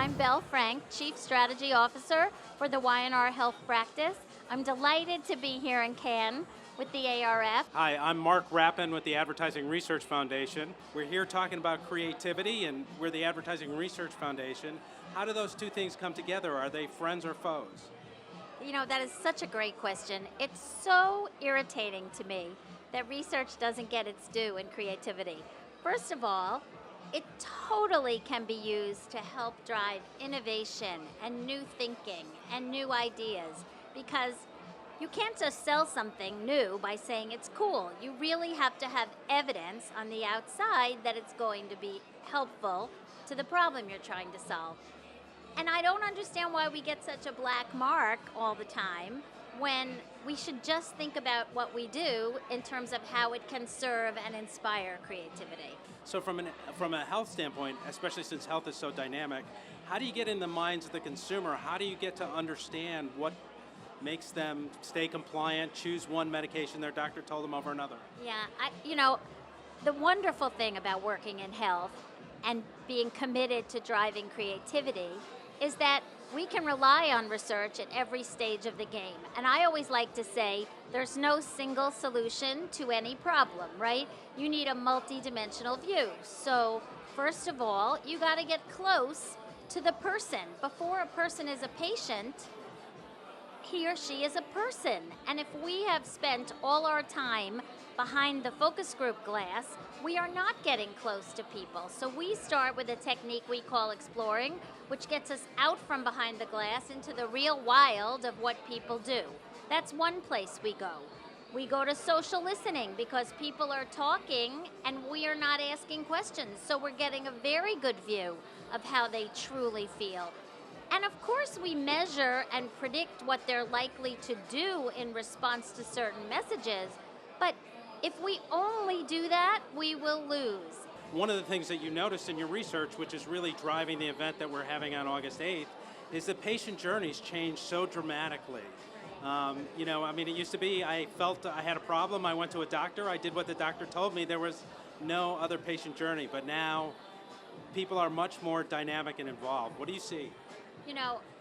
I'm Belle Frank, Chief Strategy Officer for the Y&R Health Practice. I'm delighted to be here in Cannes with the ARF. Hi, I'm Mark Rappin with the Advertising Research Foundation. We're here talking about creativity, and we're the Advertising Research Foundation. How do those two things come together? Are they friends or foes? You know, that is such a great question. It's so irritating to me that research doesn't get its due in creativity. First of all, it totally can be used to help drive innovation and new thinking and new ideas, because you can't just sell something new by saying it's cool. You really have to have evidence on the outside that it's going to be helpful to the problem you're trying to solve. And I don't understand why we get such a black mark all the time when we should just think about what we do in terms of how it can serve and inspire creativity. So from a health standpoint, especially since health is so dynamic, how do you get in the minds of the consumer? How do you get to understand what makes them stay compliant, choose one medication their doctor told them over another? Yeah, the wonderful thing about working in health and being committed to driving creativity is that we can rely on research at every stage of the game. And I always like to say there's no single solution to any problem, right? You need a multidimensional view. So first of all, you got to get close to the person. Before a person is a patient, he or she is a person. And if we have spent all our time behind the focus group glass, we are not getting close to people. So we start with a technique we call exploring, which gets us out from behind the glass into the real wild of what people do. That's one place we go. We go to social listening because people are talking and we are not asking questions. So we're getting a very good view of how they truly feel. And of course, we measure and predict what they're likely to do in response to certain messages. But if we only do that, we will lose. One of the things that you noticed in your research, which is really driving the event that we're having on August 8th, is that patient journeys change so dramatically. It used to be I felt I had a problem, I went to a doctor, I did what the doctor told me, there was no other patient journey. But now, people are much more dynamic and involved. What do you see?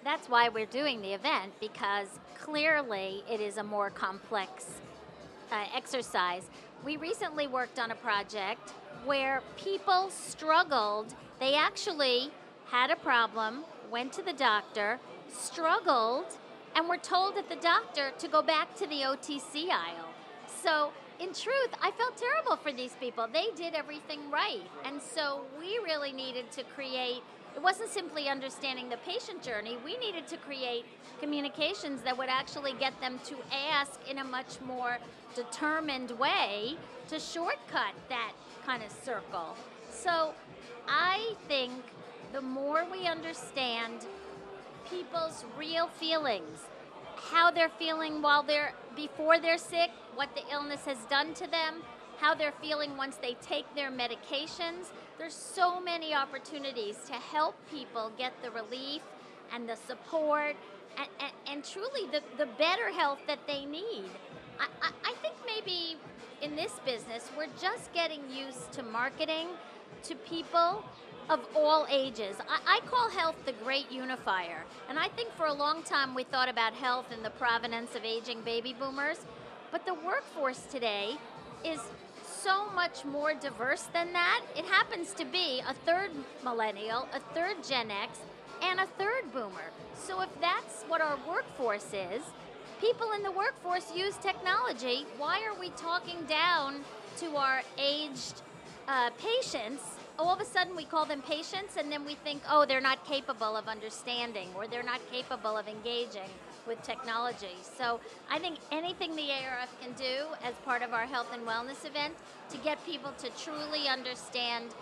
That's why we're doing the event, because clearly it is a more complex exercise. We recently worked on a project where people struggled. They actually had a problem, went to the doctor, struggled, and were told at the doctor to go back to the OTC aisle. So in truth, I felt terrible for these people. They did everything right. And so we really needed to create, it wasn't simply understanding the patient journey, we needed to create communications that would actually get them to ask in a much more determined way to shortcut that kind of circle. So I think the more we understand people's real feelings, how they're feeling before they're sick, what the illness has done to them, how they're feeling once they take their medications. There's so many opportunities to help people get the relief and the support and truly the better health that they need. I think maybe in this business, we're just getting used to marketing to people of all ages. I call health the great unifier. And I think for a long time we thought about health in the provenance of aging baby boomers. But the workforce today is so much more diverse than that. It happens to be a third millennial, a third Gen X, and a third boomer. So if that's what our workforce is, people in the workforce use technology. Why are we talking down to our aged patients? All of a sudden we call them patients, and then we think, oh, they're not capable of understanding, or they're not capable of engaging with technology. So I think anything the ARF can do as part of our health and wellness event to get people to truly understand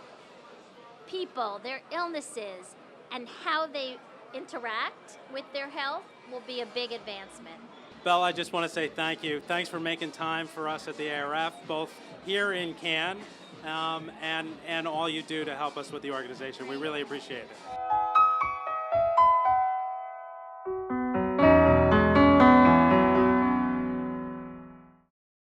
people, their illnesses, and how they interact with their health will be a big advancement. Belle, I just want to say thank you. Thanks for making time for us at the ARF, both here in Cannes and all you do to help us with the organization. We really appreciate it.